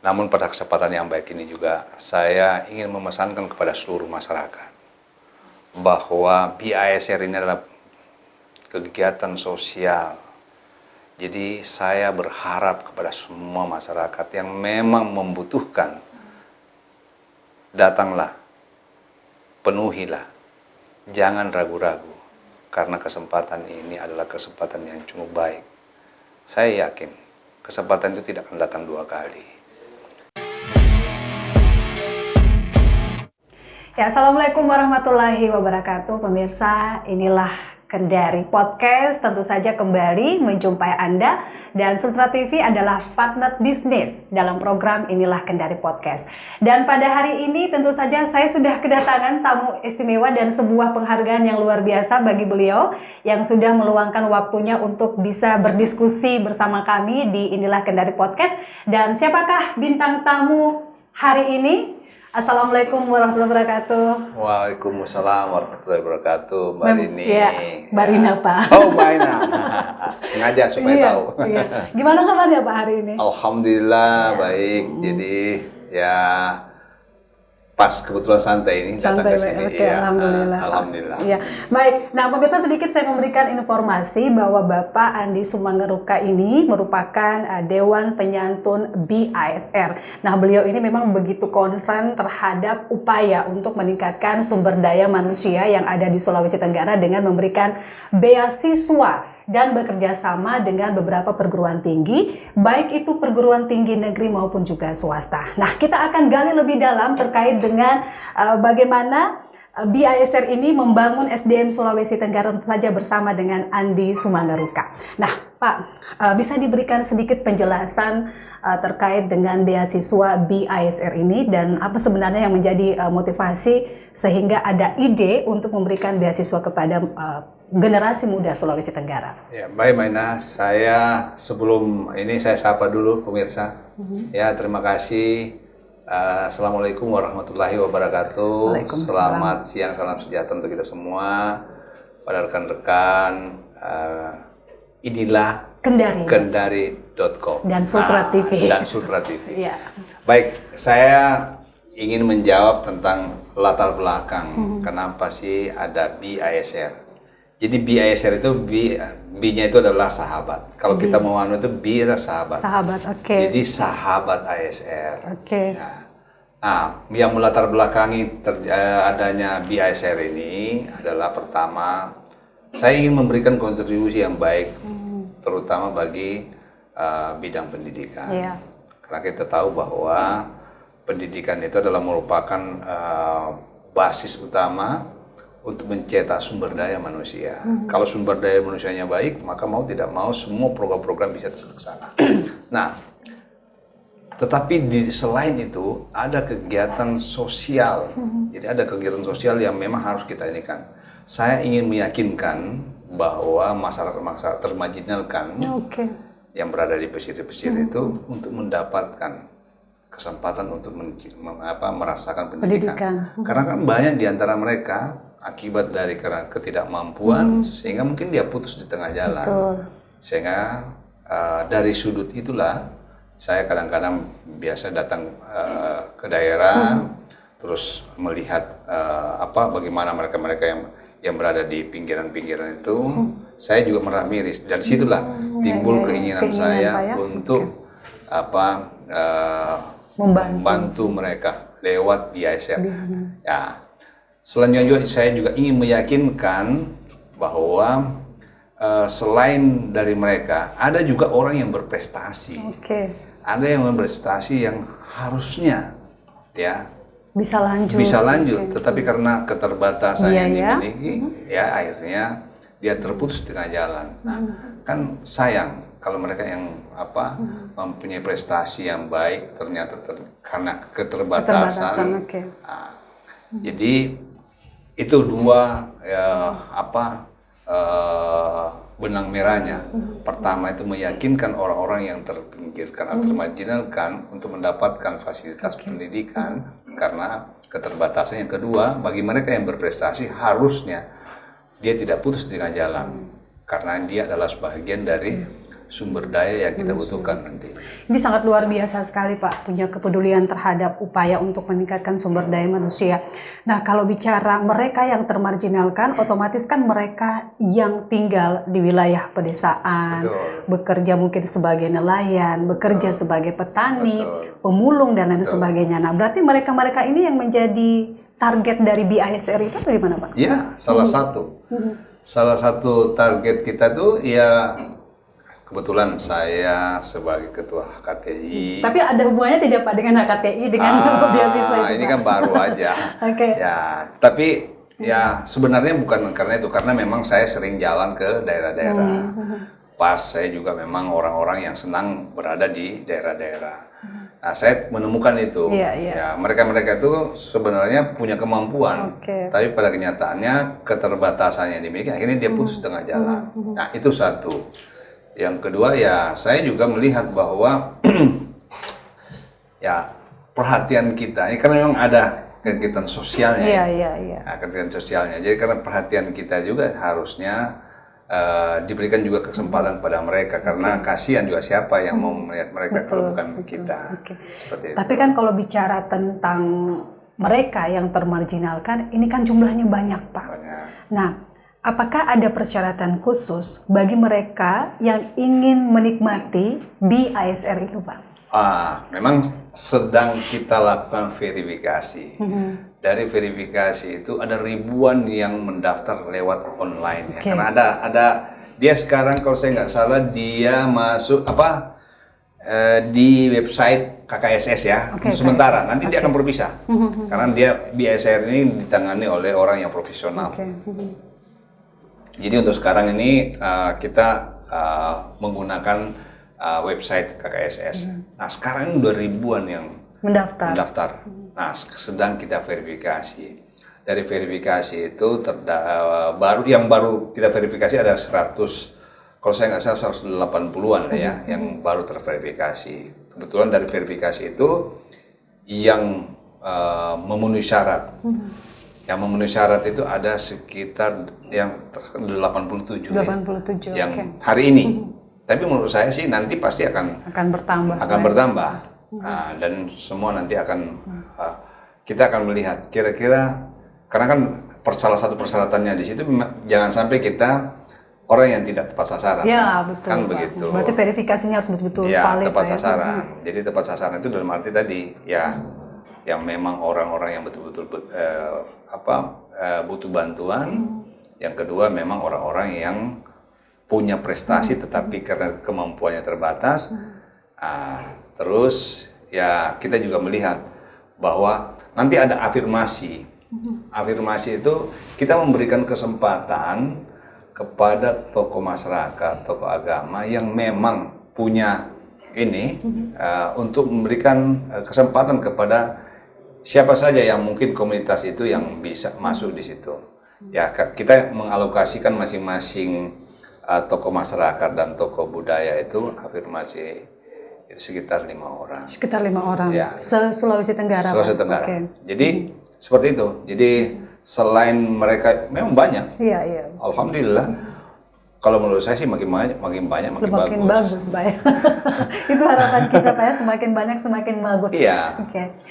Namun pada kesempatan yang baik ini juga saya ingin memesankan kepada seluruh masyarakat bahwa BISR ini adalah kegiatan sosial. Jadi saya berharap kepada semua masyarakat yang memang membutuhkan, datanglah, penuhilah, jangan ragu-ragu, karena kesempatan ini adalah kesempatan yang cukup baik. Saya yakin kesempatan itu tidak akan datang dua kali. Ya, Assalamualaikum warahmatullahi wabarakatuh. Pemirsa, inilah Kendari Podcast. Tentu saja kembali menjumpai Anda, dan Sutra TV adalah partner bisnis dalam program Inilah Kendari Podcast. Dan pada hari ini tentu saja saya sudah kedatangan tamu istimewa dan sebuah penghargaan yang luar biasa bagi beliau yang sudah meluangkan waktunya untuk bisa berdiskusi bersama kami di Inilah Kendari Podcast. Dan siapakah bintang tamu hari ini? Assalamualaikum warahmatullahi wabarakatuh. Waalaikumsalam warahmatullahi wabarakatuh, Mbak Rini. Iya, Mbak Rina, Pak. Oh, Mbak Rina. Sengaja supaya tahu. Iya. Gimana kabarnya Pak hari ini? Alhamdulillah baik. Jadi ya pas kebetulan santai ini datang ke sini. Oke, ya, alhamdulillah. Alhamdulillah. Iya. Baik. Nah, pemirsa, sedikit saya memberikan informasi bahwa Bapak Andi Sumanggeruka ini merupakan Dewan Penyantun BISR. Nah, beliau ini memang begitu konsen terhadap upaya untuk meningkatkan sumber daya manusia yang ada di Sulawesi Tenggara dengan memberikan beasiswa dan bekerja sama dengan beberapa perguruan tinggi, baik itu perguruan tinggi negeri maupun juga swasta. Nah, kita akan gali lebih dalam terkait dengan bagaimana BISR ini membangun SDM Sulawesi Tenggara, tentu saja bersama dengan Andi Sumanggeruka. Nah, Pak, bisa diberikan sedikit penjelasan terkait dengan beasiswa BISR ini dan apa sebenarnya yang menjadi motivasi sehingga ada ide untuk memberikan beasiswa kepada generasi muda Sulawesi Tenggara. Ya, baik Maina, saya sebelum ini saya sapa dulu pemirsa. Ya, terima kasih. Assalamualaikum warahmatullahi wabarakatuh. Selamat siang, salam sejahtera untuk kita semua. Pada rekan-rekan, inilah Kendari.com dan Sutra TV. Dan Sutra TV. Ya. Baik, saya ingin menjawab tentang latar belakang kenapa sih ada BISR. Jadi BISR itu B-nya itu adalah sahabat. Kalau kita mau anu itu B adalah sahabat. Sahabat, oke. Jadi sahabat ASR. Oke. Nah, yang melatar belakangi adanya BISR ini adalah pertama, saya ingin memberikan kontribusi yang baik, terutama bagi bidang pendidikan. Iya. Karena kita tahu bahwa pendidikan itu adalah merupakan basis utama untuk mencetak sumber daya manusia. Kalau sumber daya manusianya baik, maka mau tidak mau semua program-program bisa terlaksana. Nah, tetapi selain itu ada kegiatan sosial. Jadi ada kegiatan sosial yang memang harus kita ini kan. Saya ingin meyakinkan bahwa masyarakat termarginalkan yang berada di pesisir-pesisir itu untuk mendapatkan kesempatan untuk merasakan pendidikan. Karena kan banyak di antara mereka akibat dari karena ketidakmampuan sehingga mungkin dia putus di tengah jalan. Betul. Sehingga dari sudut itulah saya kadang-kadang biasa datang ke daerah terus melihat bagaimana mereka-mereka yang berada di pinggiran-pinggiran itu. Saya juga merah miris. Dari situlah timbul keinginan saya untuk membantu mereka lewat BISR. Ya. Selanjutnya saya juga ingin meyakinkan bahwa selain dari mereka ada juga orang yang berprestasi. Ada yang berprestasi yang harusnya ya bisa lanjut, tetapi karena keterbatasan yang dimiliki ya akhirnya dia terputus di tengah jalan. Nah, kan sayang kalau mereka yang mempunyai prestasi yang baik ternyata karena keterbatasan. Jadi itu dua benang merahnya. Pertama itu meyakinkan orang-orang yang terpinggirkan atau termarginalkan untuk mendapatkan fasilitas pendidikan karena keterbatasan. Yang kedua, bagi mereka yang berprestasi harusnya dia tidak putus di tengah jalan karena dia adalah sebagian dari sumber daya yang kita butuhkan nanti. Ini sangat luar biasa sekali Pak, punya kepedulian terhadap upaya untuk meningkatkan sumber daya manusia. Nah kalau bicara mereka yang termarginalkan, otomatis kan mereka yang tinggal di wilayah pedesaan, bekerja mungkin sebagai nelayan, bekerja sebagai petani, pemulung dan lain sebagainya. Nah berarti mereka-mereka ini yang menjadi target dari BISR itu atau gimana Pak? Ya, salah satu. Salah satu target kita tuh ya kebetulan saya sebagai ketua HKTI. Tapi ada hubungannya tidak Pak dengan HKTI dengan beasiswa itu? Ini kan baru aja. Ya, tapi ya sebenarnya bukan karena itu, karena memang saya sering jalan ke daerah-daerah. Pas saya juga memang orang-orang yang senang berada di daerah-daerah. Nah, saya menemukan itu. Ya, mereka-mereka itu sebenarnya punya kemampuan, tapi pada kenyataannya keterbatasannya yang dimiliki akhirnya dia putus tengah jalan. Nah, itu satu. Yang kedua ya saya juga melihat bahwa ya perhatian kita ini karena memang ada kegiatan sosialnya. Nah, kegiatan sosialnya. Jadi karena perhatian kita juga harusnya diberikan juga kesempatan pada mereka karena kasihan juga siapa yang mau melihat mereka kalau bukan kita. Seperti itu. Tapi kan kalau bicara tentang mereka yang termarginalkan, ini kan jumlahnya banyak Pak. Nah, apakah ada persyaratan khusus bagi mereka yang ingin menikmati BISR itu, Pak? Memang sedang kita lakukan verifikasi. Dari verifikasi itu ada ribuan yang mendaftar lewat online. Ya. Karena ada dia sekarang kalau saya nggak salah dia masuk di website KKSS ya. Sementara nanti dia akan berpisah. Karena dia BISR ini ditangani oleh orang yang profesional. Jadi untuk sekarang ini kita menggunakan website KKSS. Nah sekarang udah ribuan yang mendaftar. Nah sedang kita verifikasi. Dari verifikasi itu baru kita verifikasi ada 100, kalau saya nggak salah 180-an ya yang baru terverifikasi. Kebetulan dari verifikasi itu yang memenuhi syarat. Yang memenuhi syarat itu ada sekitar yang 87 yang hari ini. Tapi menurut saya sih nanti pasti akan bertambah. Nah, dan semua nanti akan kita akan melihat kira-kira, karena kan salah satu persyaratannya di situ jangan sampai kita orang yang tidak tepat sasaran. Ya, betul. Kan Pak. begitu. Berarti verifikasinya harus betul-betul valid. Tepat sasaran. Jadi tepat sasaran itu dalam arti tadi ya yang memang orang-orang yang betul-betul butuh bantuan. Yang kedua memang orang-orang yang punya prestasi tetapi karena kemampuannya terbatas. Terus ya kita juga melihat bahwa nanti ada afirmasi. Afirmasi itu kita memberikan kesempatan kepada tokoh masyarakat, tokoh agama yang memang punya ini untuk memberikan kesempatan kepada siapa saja yang mungkin komunitas itu yang bisa masuk di situ. Ya kita mengalokasikan masing-masing tokoh masyarakat dan tokoh budaya itu afirmasi sekitar 5 orang. Sekitar 5 orang. Ya. Se-Sulawesi Tenggara. Sulawesi Tenggara. Jadi seperti itu. Jadi selain mereka memang banyak. Iya. Alhamdulillah. Kalau menurut saya sih makin banyak makin bagus. Pak. Itu harapan kita Pak ya, semakin banyak semakin bagus. Iya.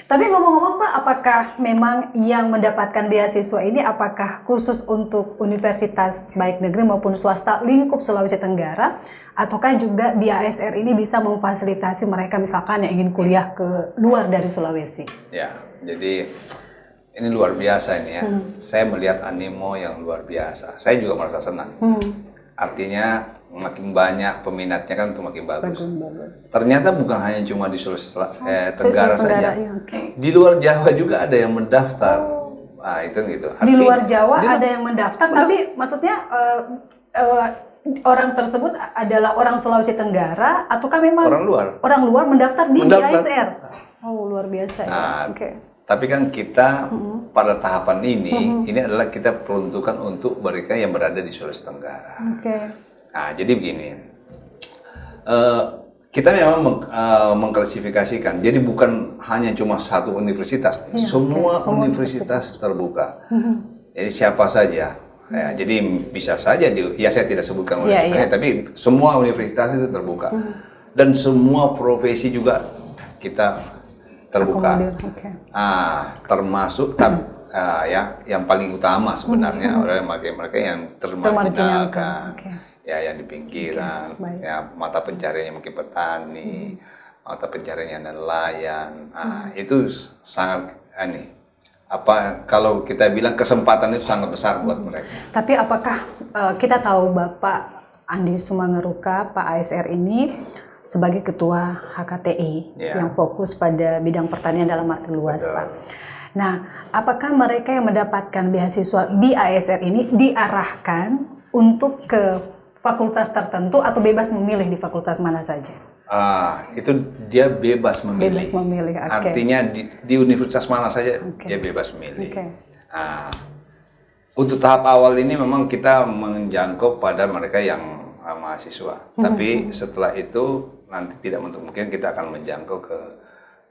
Tapi ngomong-ngomong Pak, apakah memang yang mendapatkan beasiswa ini apakah khusus untuk universitas baik negeri maupun swasta lingkup Sulawesi Tenggara, ataukah juga BISR ini bisa memfasilitasi mereka misalkan yang ingin kuliah ke luar dari Sulawesi? Ya, jadi ini luar biasa ini ya. Saya melihat animo yang luar biasa. Saya juga merasa senang. Artinya makin banyak peminatnya kan itu makin bagus. Ternyata bukan hanya cuma di Sulawesi Tenggara saja. Di luar Jawa juga ada yang mendaftar. Nah, itu gitu. Di luar Jawa ada yang mendaftar, tapi maksudnya orang tersebut adalah orang Sulawesi Tenggara ataukah memang orang luar mendaftar di BISR? Oh, luar biasa ya. Tapi kan kita pada tahapan ini adalah kita peruntukan untuk mereka yang berada di Sulawesi Tenggara. Nah, jadi begini, kita memang mengklasifikasikan. Jadi bukan hanya cuma satu universitas, semua universitas terbuka. Jadi siapa saja Ya, jadi bisa saja ya saya tidak sebutkan Iya, universitasnya, tapi semua universitas itu terbuka dan semua profesi juga kita terbuka. Akomodir, oke. Termasuk ya yang paling utama sebenarnya adalah mereka yang termarginalkan, Oke. ya yang di pinggiran, Baik. ya mata pencariannya mungkin petani, mata pencariannya nelayan. Itu sangat kalau kita bilang kesempatan itu sangat besar buat mereka. Tapi apakah kita tahu Bapak Andi Sumangeruka, Pak ASR ini sebagai Ketua HKTI yang fokus pada bidang pertanian dalam arti luas, Pak. Nah, apakah mereka yang mendapatkan beasiswa BISR ini diarahkan untuk ke fakultas tertentu atau bebas memilih di fakultas mana saja? Itu dia bebas memilih. Bebas memilih, oke. Artinya di universitas mana saja dia bebas memilih. Untuk tahap awal ini memang kita menjangkau pada mereka yang mahasiswa. Tapi setelah itu nanti tidak untuk mungkin kita akan menjangkau ke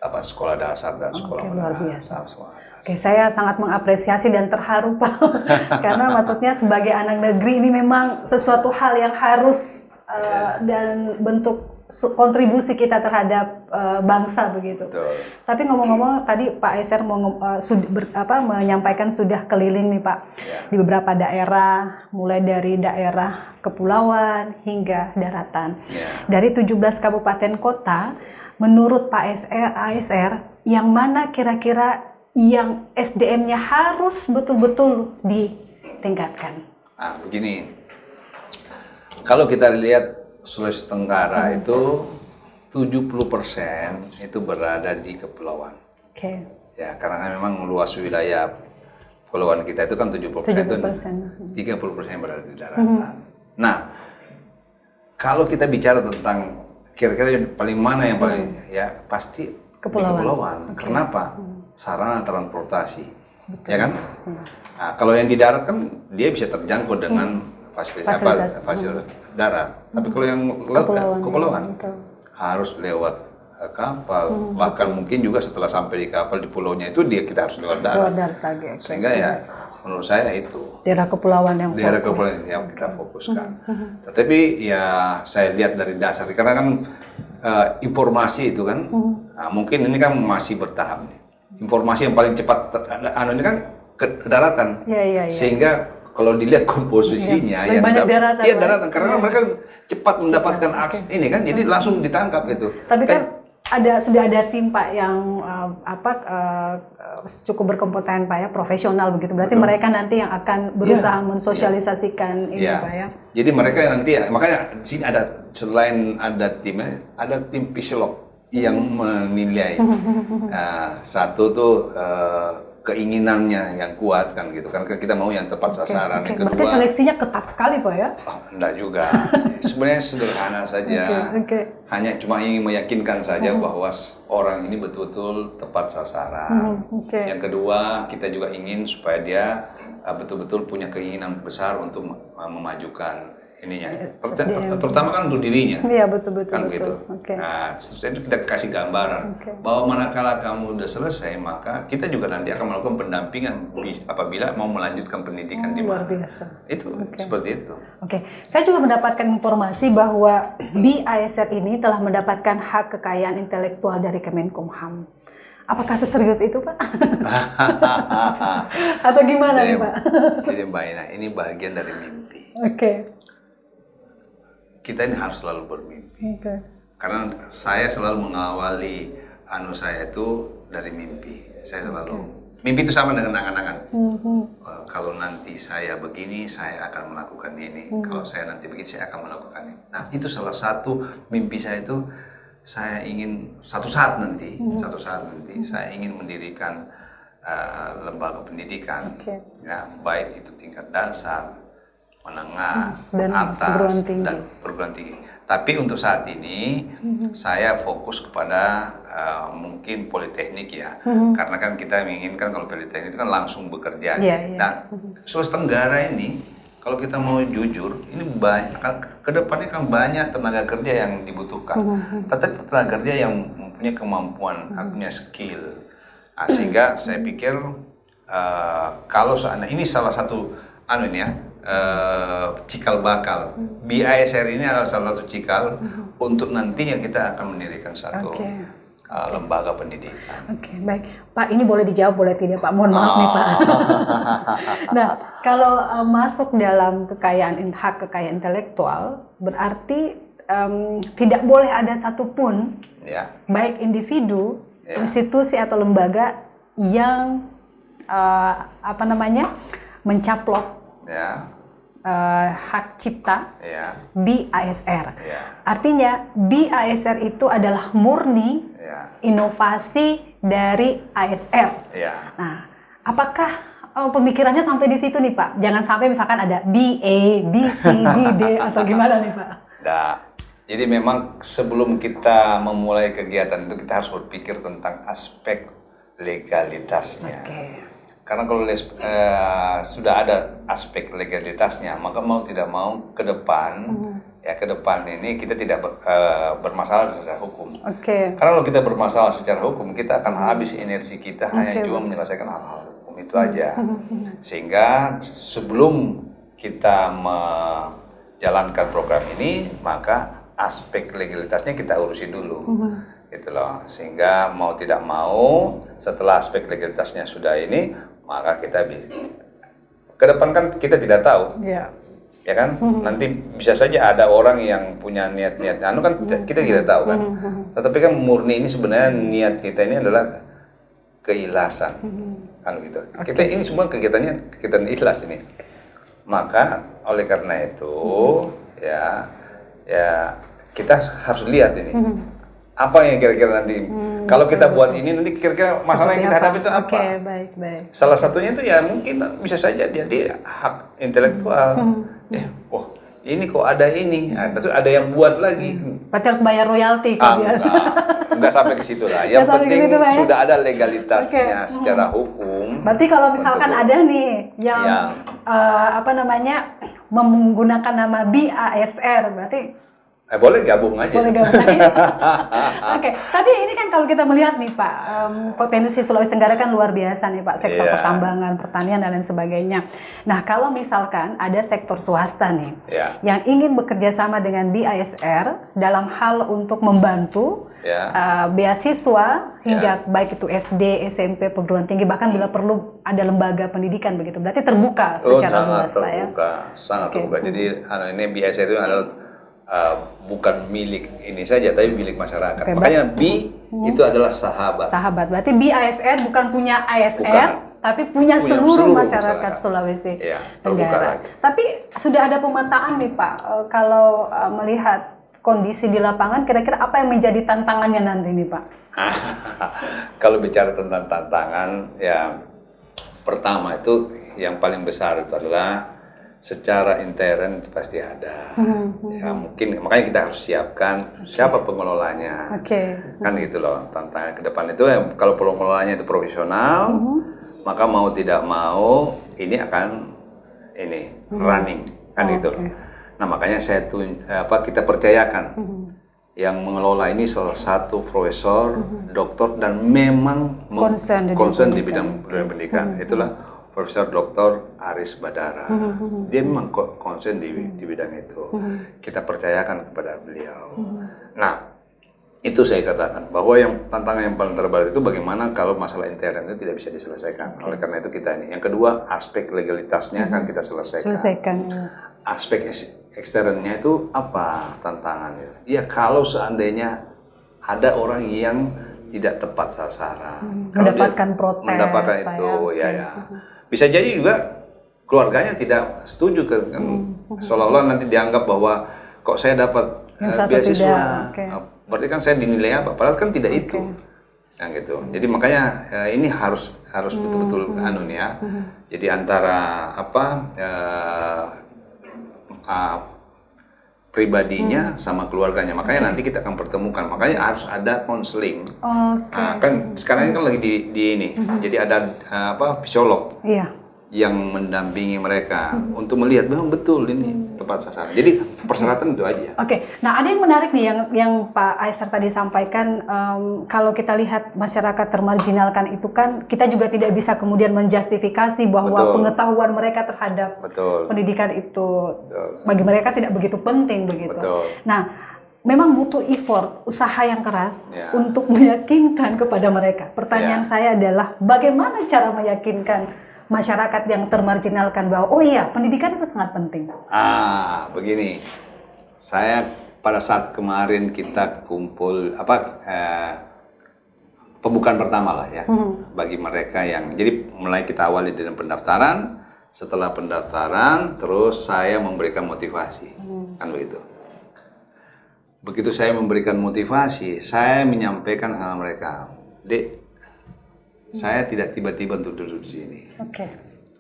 sekolah dasar dan sekolah luar biasa. Sekolah. Oke, saya sangat mengapresiasi dan terharu Pak, karena maksudnya sebagai anak negeri ini memang sesuatu hal yang harus dan bentuk kontribusi kita terhadap bangsa begitu. Betul. Tapi ngomong-ngomong tadi Pak ASR menyampaikan sudah keliling nih Pak di beberapa daerah, mulai dari daerah kepulauan hingga daratan. Dari 17 kabupaten kota, menurut Pak ASR yang mana kira-kira yang SDM-nya harus betul-betul ditingkatkan? Begini, kalau kita lihat Sulawesi Tenggara itu 70% itu berada di kepulauan. Oke. Ya, karena memang luas wilayah kepulauan kita itu kan 70% itu 30% berada di daratan. Nah, kalau kita bicara tentang kira-kira yang paling mana yang paling ya pasti kepulauan. Kenapa? Sarana transportasi, ya kan? Nah, kalau yang di darat kan dia bisa terjangkau dengan fasilitas darat. Tapi kalau yang kepulauan harus lewat kapal, bahkan mungkin juga setelah sampai di kapal di pulaunya itu kita harus lewat darat. Sehingga ya menurut saya itu daerah kepulauan yang kita fokuskan. Tetapi ya saya lihat dari dasar karena kan informasi itu kan mungkin ini kan masih bertahap nih. Informasi yang paling cepat ini kan ke daratan. Sehingga kalau dilihat komposisinya yang banyak daratan. Iya daratan karena mereka cepat mendapatkan akses ini kan jadi langsung ditangkap itu. Tapi kan sudah ada tim Pak yang cukup berkompeten Pak ya, profesional begitu. Berarti mereka nanti yang akan berusaha mensosialisasikan ini Pak ya. Jadi mereka nanti makanya di sini ada selain ada timnya, ada tim psikolog yang menilai. Satu tuh keinginannya yang kuat kan gitu kan kita mau yang tepat sasaran. Yang kedua, berarti seleksinya ketat sekali Pak ya? Enggak juga, sebenarnya sederhana saja. Hanya cuma ingin meyakinkan saja bahwa orang ini betul-betul tepat sasaran. Yang kedua kita juga ingin supaya dia betul-betul punya keinginan besar untuk memajukan ininya, terutama kan untuk dirinya. Iya betul-betul. Kan gitu. Nah, seterusnya itu kita kasih gambaran bahwa manakala kamu udah selesai maka kita juga nanti akan melakukan pendampingan apabila mau melanjutkan pendidikan di mana. Luar biasa. Itu seperti itu. Saya juga mendapatkan informasi bahwa BISR ini telah mendapatkan hak kekayaan intelektual dari Kemenkumham. Apakah seserius itu Pak? Atau gimana nih Pak? Jadi Mbak Ina, ini bagian dari mimpi. Kita ini harus selalu bermimpi. Karena saya selalu mengawali saya itu dari mimpi. Saya selalu mimpi itu sama dengan angan-angan. Kalau nanti saya begini, saya akan melakukan ini. Kalau saya nanti begini, saya akan melakukan ini. Nah, itu salah satu mimpi saya itu. Saya ingin satu saat nanti saya ingin mendirikan lembaga pendidikan, ya, baik itu tingkat dasar, menengah, atas, dan perguruan tinggi. Tapi untuk saat ini saya fokus kepada mungkin politeknik ya, karena kan kita menginginkan kalau politeknik itu kan langsung bekerja. Dan Sulawesi Tenggara ini kalau kita mau jujur, ini banyak ke depannya kan banyak tenaga kerja yang dibutuhkan. Tetapi tenaga kerja yang mempunyai kemampuan, punya skill. Sehingga saya pikir kalau ini salah satu cikal bakal. BISR ini adalah salah satu cikal untuk nantinya kita akan mendirikan satu lembaga pendidikan. Oke, baik. Pak, ini boleh dijawab, boleh tidak Pak? Mohon maaf nih Pak. Nah, kalau masuk dalam hak kekayaan intelektual, berarti tidak boleh ada satupun, baik individu, institusi atau lembaga yang mencaplok hak cipta BISR. Artinya BISR itu adalah murni inovasi dari ASR. Nah, apakah pemikirannya sampai di situ nih Pak? Jangan sampai misalkan ada BA, BC, BD atau gimana nih Pak? Nah, jadi memang sebelum kita memulai kegiatan itu kita harus berpikir tentang aspek legalitasnya. Karena kalau sudah ada aspek legalitasnya, maka mau tidak mau ke depan ini kita tidak bermasalah secara hukum. Karena kalau kita bermasalah secara hukum, kita akan habis energi kita hanya cuma menyelesaikan hal-hal hukum itu aja. Sehingga sebelum kita menjalankan program ini, maka aspek legalitasnya kita urusin dulu. Gitu loh. Sehingga mau tidak mau setelah aspek legalitasnya sudah ini, maka kita ke depan kan kita tidak tahu, ya kan? Nanti bisa saja ada orang yang punya niat-niat, kan kita tidak tahu kan. Tetapi kan murni ini sebenarnya niat kita ini adalah keikhlasan, kan gitu. Kita ini semua kegiatannya kegiatan ikhlas ini. Maka oleh karena itu ya kita harus lihat ini. Apa yang kira-kira nanti kalau kita buat ini nanti kira-kira masalah yang kita hadapi itu apa? Baik. Salah satunya itu ya mungkin bisa saja dia hak intelektual. Ini kok ada ini, terus ada yang buat lagi. Berarti harus bayar royalti kan? Enggak sampai ke situ lah. Yang penting sudah ada legalitasnya secara hukum. Berarti kalau misalkan ada nih yang menggunakan nama BISR, berarti boleh gabung aja. Oke, tapi ini kan kalau kita melihat nih Pak, potensi Sulawesi Tenggara kan luar biasa nih Pak, sektor pertambangan, pertanian dan lain sebagainya. Nah, kalau misalkan ada sektor swasta nih yang ingin bekerja sama dengan BISR dalam hal untuk membantu beasiswa hingga baik itu SD, SMP, perguruan tinggi, bahkan bila perlu ada lembaga pendidikan begitu, berarti terbuka secara luas Pak ya? Sangat terbuka. Jadi ini BISR itu adalah bukan milik ini saja, tapi milik masyarakat. Makanya B itu adalah sahabat. Berarti BISR bukan punya ASR, tapi punya seluruh masyarakat Sulawesi Tenggara. Tapi sudah ada pemetaan nih Pak, kalau melihat kondisi di lapangan, kira-kira apa yang menjadi tantangannya nanti nih Pak? Kalau bicara tentang tantangan, ya pertama itu yang paling besar itu adalah secara intern itu pasti ada. Ya mungkin makanya kita harus siapkan siapa pengelolanya. Kan gitu loh. Tantangan ke depan itu kalau pengelolanya itu profesional, maka mau tidak mau ini akan running kan gitu loh. Nah, makanya kita percayakan yang mengelola ini salah satu profesor, doktor dan memang concern di bidang pendidikan. Itulah Profesor Dr. Aris Badara. Dia memang concern di bidang itu. Kita percayakan kepada beliau. Nah, itu saya katakan bahwa yang tantangan yang paling terberat itu bagaimana kalau masalah intern itu tidak bisa diselesaikan. Oleh karena itu kita ini. Yang kedua, aspek legalitasnya akan kita selesaikan. Aspek eksternnya itu apa tantangannya? Ya kalau seandainya ada orang yang tidak tepat sasaran, mendapatkan protes, mendapatkan itu, bisa jadi juga keluarganya tidak setuju kan, seolah-olah nanti dianggap bahwa kok saya dapat beasiswa, berarti kan saya dinilai apa? Padahal kan tidak itu, yang gitu. Jadi makanya ini harus betul-betul Jadi antara pribadinya sama keluarganya, makanya nanti kita akan pertemukan, makanya harus ada konseling. Kan sekarang ini kan lagi di ini, jadi ada psikolog. yang mendampingi mereka untuk melihat memang betul ini tepat sasaran. Jadi persyaratan itu aja. Oke, nah ada yang menarik nih yang Pak Aisyar tadi sampaikan, kalau kita lihat masyarakat termarginalkan itu kan kita juga tidak bisa kemudian menjustifikasi bahwa Betul. pengetahuan mereka terhadap Betul. pendidikan itu Betul. bagi mereka tidak begitu penting begitu. Betul. Nah, memang butuh effort, usaha yang keras Ya. untuk meyakinkan kepada mereka. Pertanyaan saya adalah bagaimana cara meyakinkan masyarakat yang termarginalkan bahwa oh iya pendidikan itu sangat penting. Begini. Saya pada saat kemarin kita kumpul pembukaan pertama lah ya bagi mereka yang jadi mulai kita awali dengan pendaftaran. Setelah pendaftaran, terus saya memberikan motivasi, kan begitu. Begitu saya memberikan motivasi, saya menyampaikan sama mereka, Dek, saya tidak tiba-tiba untuk duduk di sini. Oke.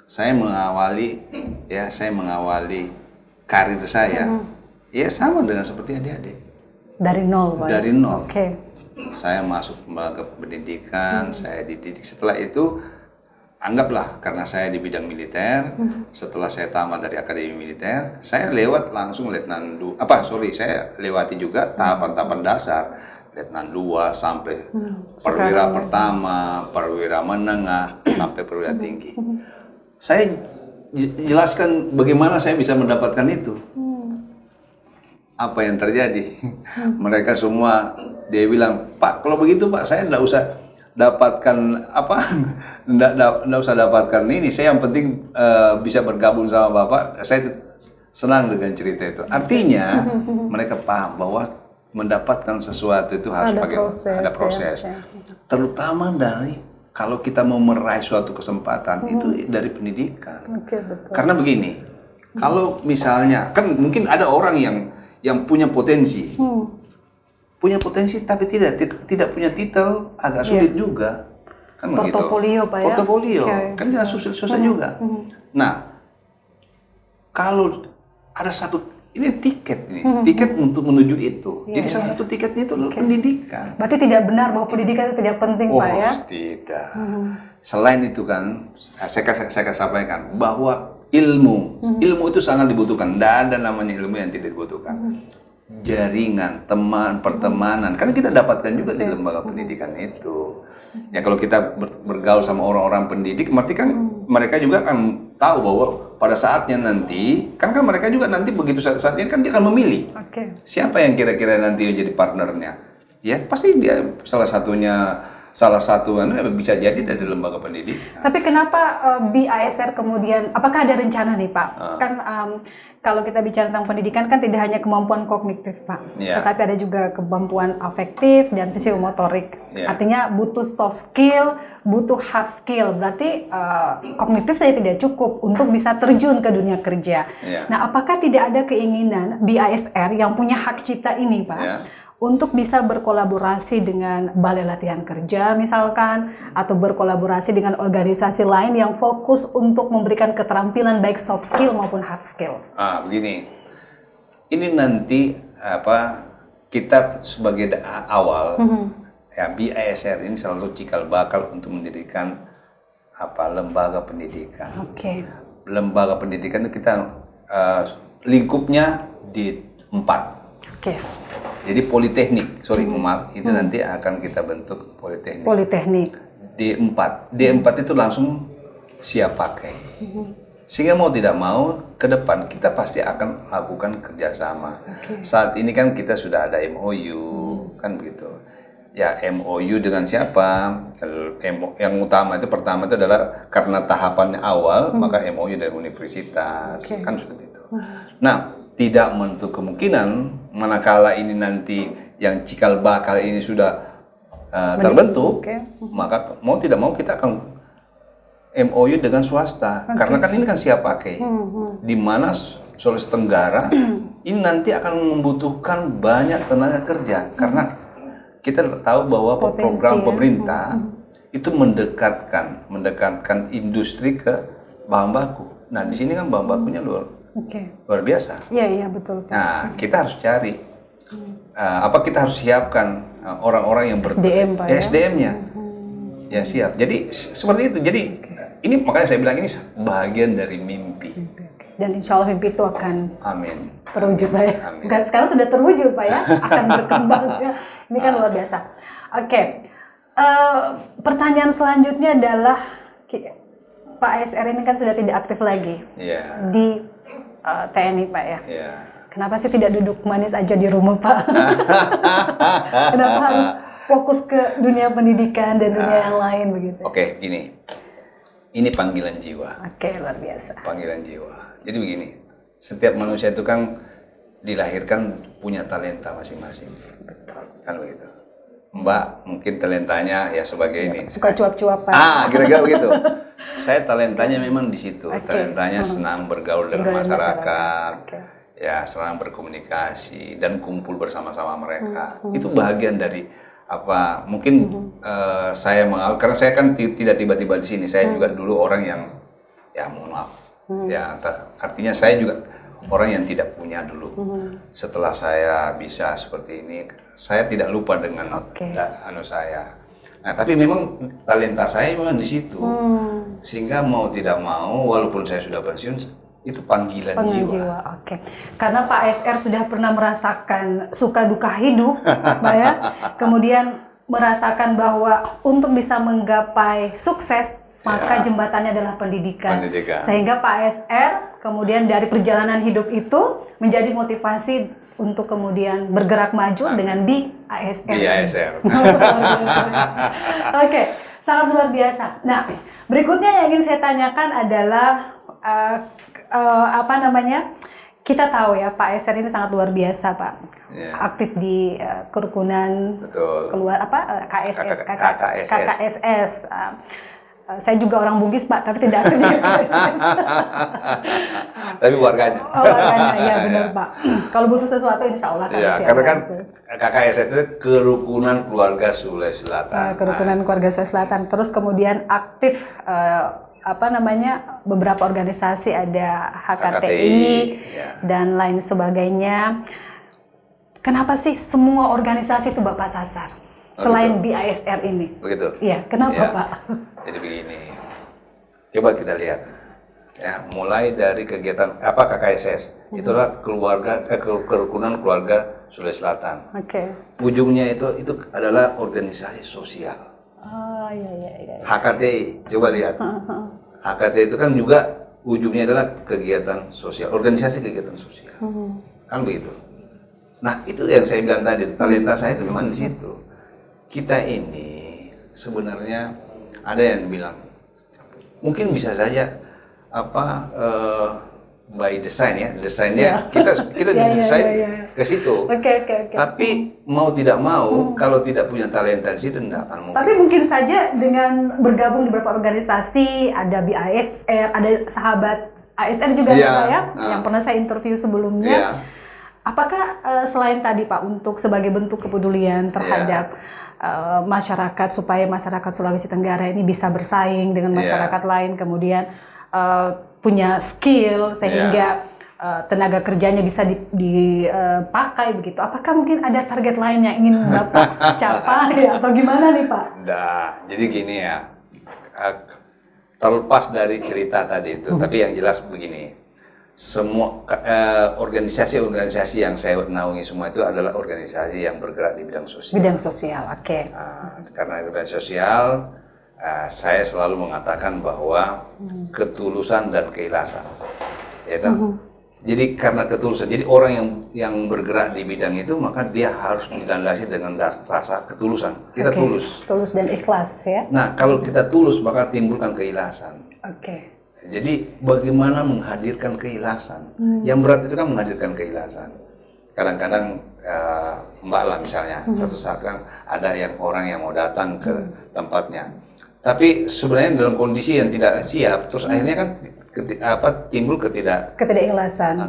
Saya mengawali karir saya, ya sama dengan seperti adik-adik. Dari nol, Pak. Dari nol. Oke. Saya masuk lembaga pendidikan, saya dididik. Setelah itu, anggaplah karena saya di bidang militer, setelah saya tamat dari akademi militer, saya lewat langsung saya lewati juga tahapan-tahapan dasar. Letnan 2 sampai perwira pertama, perwira menengah, sampai perwira tinggi. Saya jelaskan bagaimana saya bisa mendapatkan itu. Apa yang terjadi? Mereka semua, dia bilang, Pak, kalau begitu Pak, saya tidak usah dapatkan tidak usah dapatkan ini. Saya yang penting bisa bergabung sama Bapak. Saya senang dengan cerita itu. Artinya mereka paham bahwa mendapatkan sesuatu itu harus ada proses. Ya. Terutama dari kalau kita mau meraih suatu kesempatan itu dari pendidikan. Oke, betul. Karena begini, kalau misalnya kan mungkin ada orang yang punya potensi, tapi tidak punya titel, agak sulit juga. Kan Portofolio, begitu. Pak ya. Portofolio, Okay. kan jangan susah juga. Nah, kalau ada satu ini tiket untuk menuju itu. Jadi salah satu tiketnya itu adalah pendidikan. Berarti tidak benar bahwa pendidikan itu tidak penting, Pak ya? Tidak. Selain itu kan, saya sampaikan bahwa ilmu itu sangat dibutuhkan. Tidak ada namanya ilmu yang tidak dibutuhkan. Jaringan, teman, pertemanan, kan kita dapatkan juga di lembaga pendidikan itu. Ya kalau kita bergaul sama orang-orang pendidik, berarti kan mereka juga akan tahu bahwa pada saatnya nanti, kan mereka juga nanti begitu saatnya kan dia akan memilih siapa yang kira-kira nanti jadi partnernya. Ya pasti dia salah satu bisa jadi dari lembaga pendidikan. Tapi kenapa BISR kemudian, apakah ada rencana nih Pak? Kan kalau kita bicara tentang pendidikan kan tidak hanya kemampuan kognitif Pak, tetapi ada juga kemampuan afektif dan fisiomotorik. Artinya butuh soft skill, butuh hard skill. Berarti kognitif saya tidak cukup untuk bisa terjun ke dunia kerja. Nah, apakah tidak ada keinginan BISR yang punya hak cipta ini Pak? Untuk bisa berkolaborasi dengan balai latihan kerja misalkan, atau berkolaborasi dengan organisasi lain yang fokus untuk memberikan keterampilan baik soft skill maupun hard skill. Begini, ini nanti kita sebagai awal, ya BISR ini selalu cikal bakal untuk mendirikan lembaga pendidikan. Lembaga pendidikan itu kita lingkupnya di 4. Jadi politeknik, itu nanti akan kita bentuk politeknik. D4 itu langsung siap pakai. Sehingga mau tidak mau ke depan kita pasti akan lakukan kerjasama. Saat ini kan kita sudah ada MOU, kan begitu. Ya MOU dengan siapa? Yang utama itu pertama itu adalah karena tahapannya awal, maka MOU dari universitas, kan seperti itu. Nah, tidak menutup kemungkinan manakala ini nanti yang cikal bakal ini sudah terbentuk, maka mau tidak mau kita akan MOU dengan swasta, karena kan ini kan siap pakai, di mana Sulawesi Tenggara ini nanti akan membutuhkan banyak tenaga kerja, karena kita tahu bahwa program pemerintah itu mendekatkan industri ke bahan baku. Nah di sini kan bahan bakunya luar biasa. Iya betul. Nah kita harus cari, kita harus siapkan orang-orang yang SDM, Pak, ya? SDM-nya. Ya siap. Jadi seperti itu. Jadi ini makanya saya bilang ini bagian dari mimpi. Dan insya Allah mimpi itu akan Amin. terwujud Pak ya. Amin. Bukan sekarang sudah terwujud Pak ya, akan berkembang ya. Ini kan luar biasa. Oke. Pertanyaan selanjutnya adalah Pak ASR ini kan sudah tidak aktif lagi Iya. di TNI Pak ya. Iya. Kenapa sih tidak duduk manis aja di rumah Pak? Kenapa harus fokus ke dunia pendidikan dan dunia yang lain begitu? Oke, ini panggilan jiwa. Oke, luar biasa. Panggilan jiwa. Jadi begini, setiap manusia itu kan dilahirkan punya talenta masing-masing. Betul. Kan begitu. Mbak mungkin talentanya ya sebagai ini. Suka cuap-cuap Pak. Kira-kira begitu. Saya talentanya memang di situ. Oke. Talentanya senang bergaul dengan Bergaul dengan masyarakat. Oke. Ya, senang berkomunikasi dan kumpul bersama-sama mereka. Itu bagian dari apa? Mungkin saya mengalami karena saya kan tidak tiba-tiba di sini. Saya juga dulu orang yang ya mohon maaf. Ya, artinya saya juga orang yang tidak punya dulu. Setelah saya bisa seperti ini, saya tidak lupa dengan anu saya. Nah, tapi memang talenta saya memang di situ. Sehingga mau tidak mau, walaupun saya sudah pensiun, itu panggilan jiwa. Oke. Karena Pak ASR sudah pernah merasakan suka duka hidup, Pak ya. Kemudian merasakan bahwa untuk bisa menggapai sukses, maka jembatannya adalah pendidikan. Sehingga Pak ASR kemudian dari perjalanan hidup itu menjadi motivasi untuk kemudian bergerak maju dengan BIASR. BIASR. Oke, sangat luar biasa. Nah, berikutnya yang ingin saya tanyakan adalah apa namanya? Kita tahu ya Pak ASR ini sangat luar biasa Pak. Aktif di kerukunan keluar KKSS. Saya juga orang Bugis Pak, tapi tidak aktif di KKSS. Tapi warganya. Oh, warganya, ya benar Pak. Kalau butuh sesuatu insya Allah kami siap. Karena kan KKSS itu Kerukunan Keluarga Sulawesi Selatan. Kerukunan Keluarga Sulawesi Selatan. Terus kemudian aktif beberapa organisasi, ada HKTI dan lain sebagainya. Kenapa sih semua organisasi itu Bapak sasar? Selain BIASR ini? Begitu? Iya, kenapa Pak? Jadi begini, coba kita lihat. Ya, mulai dari kegiatan KKSS, itulah Kerukunan Keluarga Sulawesi Selatan. Ujungnya itu adalah organisasi sosial. Oh iya. HKTI, coba lihat. HKTI itu kan juga ujungnya adalah kegiatan sosial, organisasi kegiatan sosial. Kan begitu. Nah, itu yang saya bilang tadi, talenta saya itu memang di situ. Kita ini sebenarnya ada yang bilang mungkin bisa saja by design ya, desainnya kita desain ke situ. Tapi mau tidak mau kalau tidak punya talenta di situ tidak akan mungkin. Tapi mungkin saja dengan bergabung di beberapa organisasi, ada BIASR, ada sahabat ASR juga ya, yang pernah saya interview sebelumnya. Apakah selain tadi Pak untuk sebagai bentuk kepedulian terhadap masyarakat supaya masyarakat Sulawesi Tenggara ini bisa bersaing dengan masyarakat lain, kemudian punya skill sehingga tenaga kerjanya bisa dipakai begitu. Apakah mungkin ada target lain yang ingin Bapak capai atau gimana nih Pak? Jadi gini ya, terlepas dari cerita tadi itu, tapi yang jelas begini. Semua organisasi-organisasi yang saya naungi semua itu adalah organisasi yang bergerak di bidang sosial. Bidang sosial, oke. Karena bidang sosial, saya selalu mengatakan bahwa ketulusan dan keikhlasan, ya kan? Jadi karena ketulusan, jadi orang yang bergerak di bidang itu maka dia harus dilandasi dengan rasa ketulusan. Kita tulus dan ikhlas ya. Nah, kalau kita tulus maka timbulkan keikhlasan. Jadi bagaimana menghadirkan keikhlasan? Yang berat itu kan menghadirkan keikhlasan. Kadang-kadang Mbak lah misalnya, suatu saat kan ada orang yang mau datang ke tempatnya, tapi sebenarnya dalam kondisi yang tidak siap, terus akhirnya kan timbul ketidakikhlasan.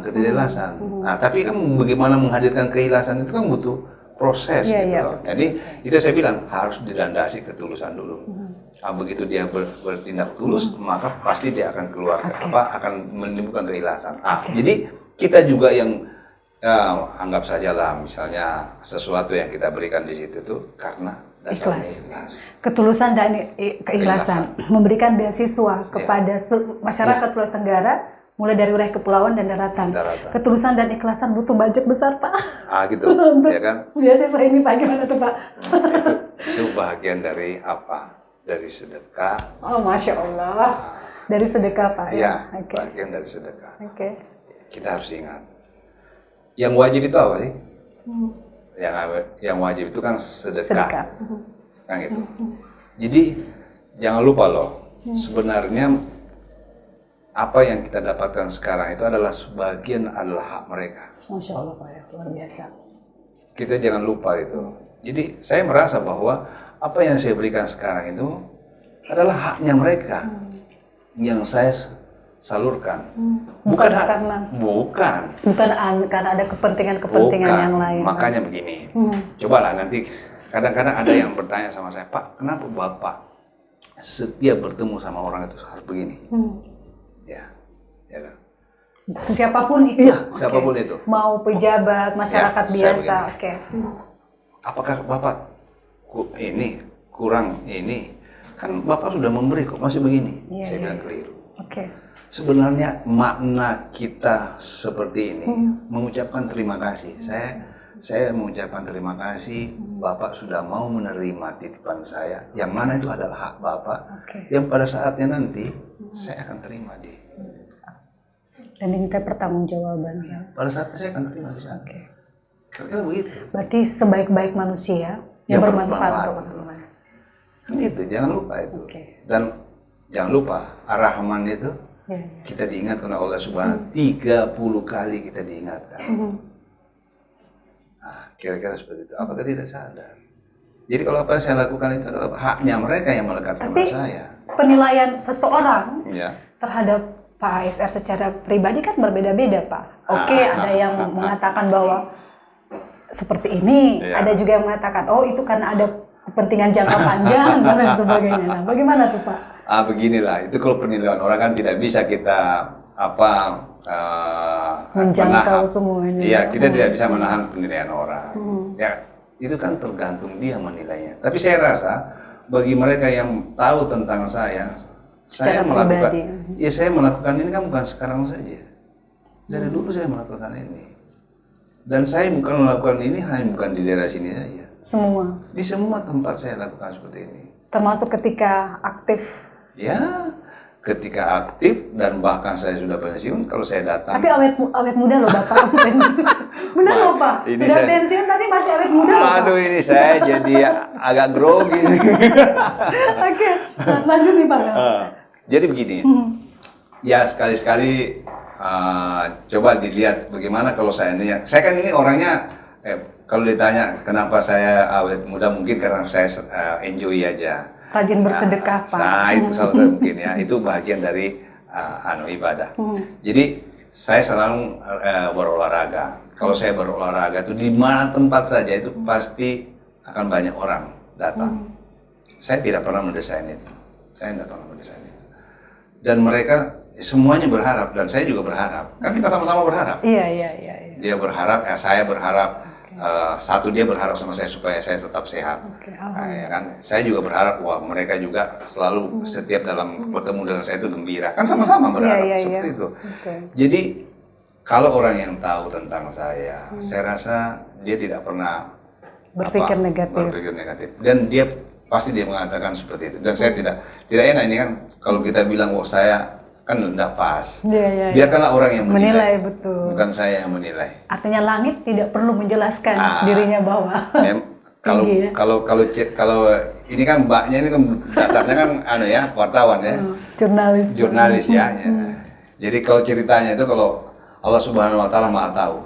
Nah, tapi kan bagaimana menghadirkan keikhlasan itu kan butuh proses gitu loh. Jadi itu saya bilang harus dilandasi ketulusan dulu. Begitu dia bertindak tulus, maka pasti dia akan keluar akan menimbulkan keikhlasan. Jadi kita juga yang Anggap sajalah misalnya sesuatu yang kita berikan di situ tuh karena dasarnya Ikhlas. ikhlas. Ketulusan dan keikhlasan. Memberikan beasiswa kepada masyarakat Sulawesi Tenggara, mulai dari wilayah kepulauan dan daratan. Ketulusan dan ikhlasan butuh budget besar, Pak. Gitu, ya kan? Beasiswa ini Pak, gimana tuh Pak? Itu bagian dari apa? Dari sedekah. Oh, Masya Allah. Dari sedekah Pak. Iya, Oke. bagian dari sedekah. Oke. Kita harus ingat. Yang wajib itu apa sih? Yang wajib itu kan sedekah. Sedekah. Kan gitu. Jadi jangan lupa loh, sebenarnya apa yang kita dapatkan sekarang itu adalah sebagian adalah hak mereka. Masya Allah Pak, ya, luar biasa. Kita jangan lupa itu. Jadi saya merasa bahwa apa yang saya berikan sekarang itu adalah haknya mereka yang saya salurkan. Bukan karena ada kepentingan yang lain. Makanya begini. Cobalah nanti kadang-kadang ada yang bertanya sama saya, Pak, kenapa Bapak setiap bertemu sama orang itu harus begini? Ya kan? Siapapun itu. Iya, siapapun itu. Mau pejabat, masyarakat biasa. Oke. Apakah Bapak ini kurang ini? Kan Bapak sudah memberi kok masih begini. Saya bilang keliru. Oke. Sebenarnya makna kita seperti ini mengucapkan terima kasih. Saya mengucapkan terima kasih Bapak sudah mau menerima titipan saya, yang mana itu adalah hak Bapak, yang pada saatnya nanti saya akan terima dia. Dan diminta pertanggungjawaban. Pada saatnya saya akan terima di sana. Kira-kira begitu. Berarti sebaik-baik manusia yang bermanfaat untuk orang lain. Kan itu, jangan lupa itu. Dan jangan lupa Ar-Rahman itu kita diingatkan oleh Allah Subhanahu 30 kali kita diingatkan. Nah, kira-kira seperti itu. Apakah tidak sadar? Jadi kalau apa yang saya lakukan itu adalah haknya mereka yang melekat sama saya. Penilaian seseorang terhadap Pak ASR secara pribadi kan berbeda-beda, Pak. Ada yang mengatakan bahwa seperti ini, ada juga yang mengatakan, oh itu karena ada kepentingan jangka panjang dan sebagainya. Nah, bagaimana tuh Pak? Beginilah, itu kalau penilaian orang kan tidak bisa kita menjangkau semuanya. Iya, kita tidak bisa menahan penilaian orang. Ya, itu kan tergantung dia menilainya. Tapi saya rasa bagi mereka yang tahu tentang saya melakukan, saya melakukan ini kan bukan sekarang saja. Dari dulu saya melakukan ini. Dan saya bukan melakukan ini hanya bukan di daerah sini saja. Di semua tempat saya lakukan seperti ini. Termasuk ketika aktif. Ya, ketika aktif dan bahkan saya sudah pensiun kalau saya datang. Tapi awet muda loh Bapak. Benar loh Pak. Sudah pensiun tapi masih awet muda loh Pak. Aduh, ini saya jadi agak grogi. Oke, lanjut nih Pak. Jadi begini. Ya sekali-sekali coba dilihat bagaimana kalau saya kan ini orangnya kalau ditanya kenapa saya awet muda mungkin karena saya enjoy aja. Rajin bersedekah Pak. Nah itu salah satu mungkin ya, itu bagian dari ibadah. Jadi saya selalu berolahraga. Kalau saya berolahraga itu di mana tempat saja itu pasti akan banyak orang datang. Saya tidak pernah mendesain itu. Saya tidak pernah mendesain itu. Dan mereka semuanya berharap dan saya juga berharap. Kan kita sama-sama berharap. Iya. Dia berharap, saya berharap. Satu dia berharap sama saya supaya saya tetap sehat. Ya kan? Saya juga berharap wah mereka juga selalu setiap dalam bertemu dengan saya itu gembira. Kan sama-sama berharap seperti itu. Jadi kalau orang yang tahu tentang saya rasa dia tidak pernah berpikir negatif. Dan dia pasti dia mengatakan seperti itu. Dan saya tidak enak ini kan kalau kita bilang wah saya kan tidak pas. Biarkanlah orang yang menilai, betul. Bukan saya yang menilai. Artinya langit tidak perlu menjelaskan dirinya bahwa kalau ini kan mbaknya ini kan dasarnya kan wartawan ya. Jurnalis ya. Jadi kalau ceritanya itu kalau Allah Subhanahu wa taala Maha tahu.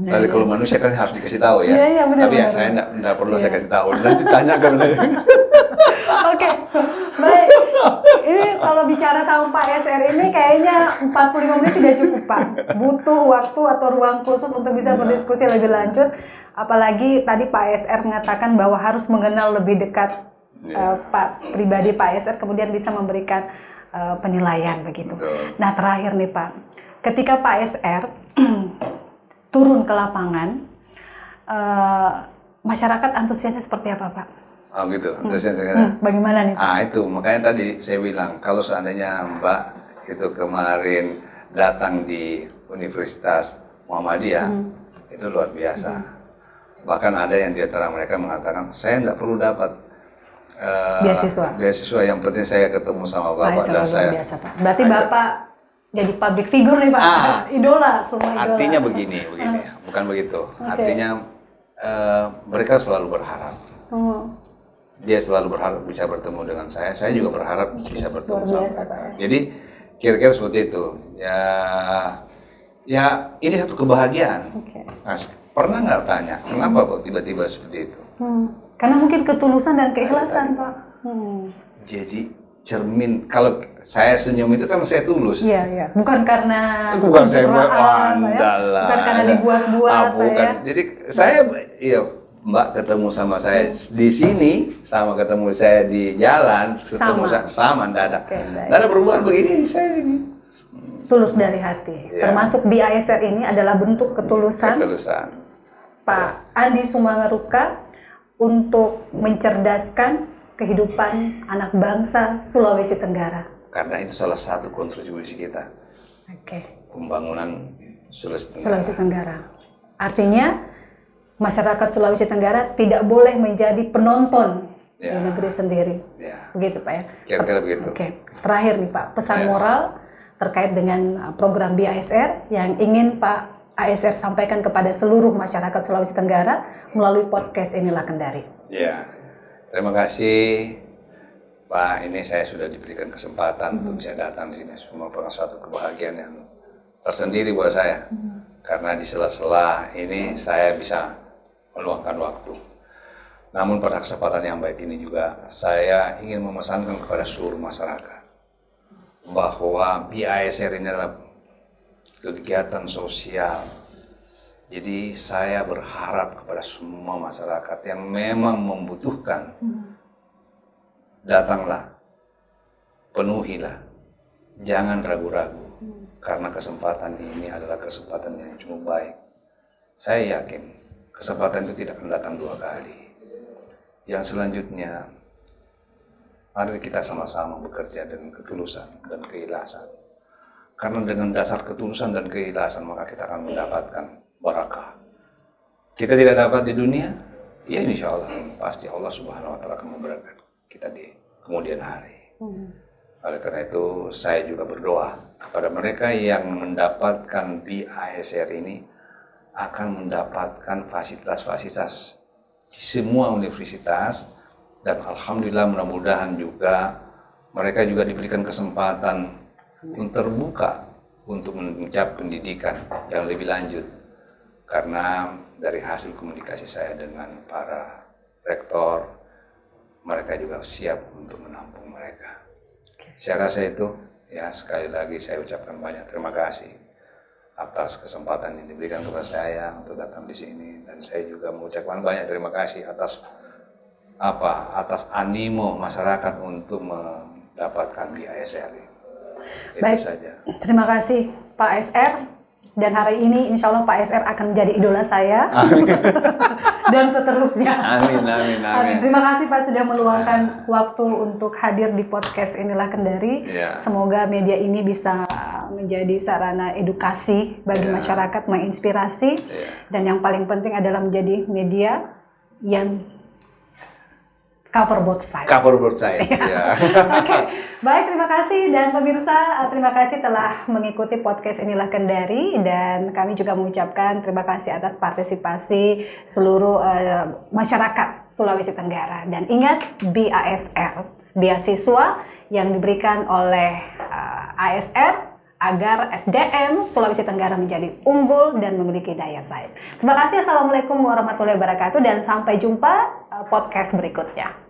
Tapi kalau manusia kan harus dikasih tahu ya. Tapi ya saya tidak perlu saya kasih tahu. Nanti tanya ke mereka. Oke, baik. Ini kalau bicara sama Pak ASR ini kayaknya 45 menit tidak cukup Pak. Butuh waktu atau ruang khusus untuk bisa berdiskusi lebih lanjut. Apalagi tadi Pak ASR mengatakan bahwa harus mengenal lebih dekat pribadi Pak ASR, kemudian bisa memberikan penilaian begitu. Nah terakhir nih Pak, ketika Pak ASR turun ke lapangan, masyarakat antusiasnya seperti apa, Pak? Oh gitu, Bagaimana nih, Pak? Itu makanya tadi saya bilang kalau seandainya Mbak itu kemarin datang di Universitas Muhammadiyah, itu luar biasa. Bahkan ada yang di antara mereka mengatakan, saya nggak perlu dapat beasiswa, yang penting saya ketemu sama Bapak dan saya. Biasa, Pak. Berarti Bapak jadi public figure nih, Pak. Idola, semua idola. Artinya begini, bukan begitu. Artinya mereka selalu berharap. Dia selalu berharap bisa bertemu dengan saya juga berharap bisa bertemu sama mereka. Jadi kira-kira seperti itu. Ya ini satu kebahagiaan. Nah, pernah nggak tanya kenapa kok tiba-tiba seperti itu? Karena mungkin ketulusan dan keikhlasan, Pak. Jadi cermin, kalau saya senyum itu kan saya tulus. Iya. Bukan karena saya bukan karena dibuat-buat. Bukan. Jadi saya, Mbak ketemu sama saya di sini, sama ketemu saya di jalan, ketemu sama dadak. Tidak ada perubahan begini, saya ini. Tulus dari hati. Termasuk BISR ini adalah bentuk ketulusan Pak Andi Sumangaruka untuk mencerdaskan kehidupan anak bangsa Sulawesi Tenggara. Karena itu salah satu kontribusi kita. Pembangunan Sulawesi Tenggara. Artinya masyarakat Sulawesi Tenggara tidak boleh menjadi penonton di negeri sendiri. Begitu, Pak ya? Kira-kira begitu. Terakhir nih, Pak, pesan moral terkait dengan program BISR yang ingin Pak ASR sampaikan kepada seluruh masyarakat Sulawesi Tenggara melalui podcast Inilah Kendari. Terima kasih Pak, ini saya sudah diberikan kesempatan untuk bisa datang di sini. Merupakan suatu kebahagiaan yang tersendiri buat saya. Karena di sela-sela ini saya bisa meluangkan waktu. Namun pada kesempatan yang baik ini juga saya ingin memesankan kepada seluruh masyarakat bahwa BISR ini adalah kegiatan sosial. Jadi saya berharap kepada semua masyarakat yang memang membutuhkan, datanglah, penuhilah, jangan ragu-ragu, karena kesempatan ini adalah kesempatan yang cukup baik. Saya yakin kesempatan itu tidak akan datang dua kali. Yang selanjutnya, mari kita sama-sama bekerja dengan ketulusan dan keikhlasan. Karena dengan dasar ketulusan dan keikhlasan, maka kita akan mendapatkan barakah. Kita tidak dapat di dunia, ya insya Allah pasti Allah Subhanahu Wa Taala akan memberkati kita di kemudian hari. Oleh karena itu, saya juga berdoa kepada mereka yang mendapatkan BISR ini akan mendapatkan fasilitas-fasilitas di semua universitas, dan alhamdulillah mudah-mudahan juga mereka juga diberikan kesempatan untuk terbuka untuk mencapai pendidikan yang lebih lanjut. Karena dari hasil komunikasi saya dengan para rektor, mereka juga siap untuk menampung mereka. Saya rasa itu, ya sekali lagi saya ucapkan banyak terima kasih atas kesempatan yang diberikan kepada saya untuk datang di sini, dan saya juga mengucapkan banyak terima kasih atas animo masyarakat untuk mendapatkan BISR. Baik, saja. Terima kasih Pak ASR, dan hari ini insya Allah Pak ASR akan menjadi idola saya. Dan seterusnya. Amin. Terima kasih Pak sudah meluangkan waktu untuk hadir di podcast Inilah Kendari. Semoga media ini bisa menjadi sarana edukasi bagi masyarakat, menginspirasi, dan yang paling penting adalah menjadi media yang cover both side. Oke. Baik, terima kasih, dan pemirsa, terima kasih telah mengikuti podcast Inilah Kendari, dan kami juga mengucapkan terima kasih atas partisipasi seluruh masyarakat Sulawesi Tenggara. Dan ingat, BISR, beasiswa yang diberikan oleh ASR agar SDM Sulawesi Tenggara menjadi unggul dan memiliki daya saing. Terima kasih. Assalamualaikum warahmatullahi wabarakatuh, dan sampai jumpa podcast berikutnya.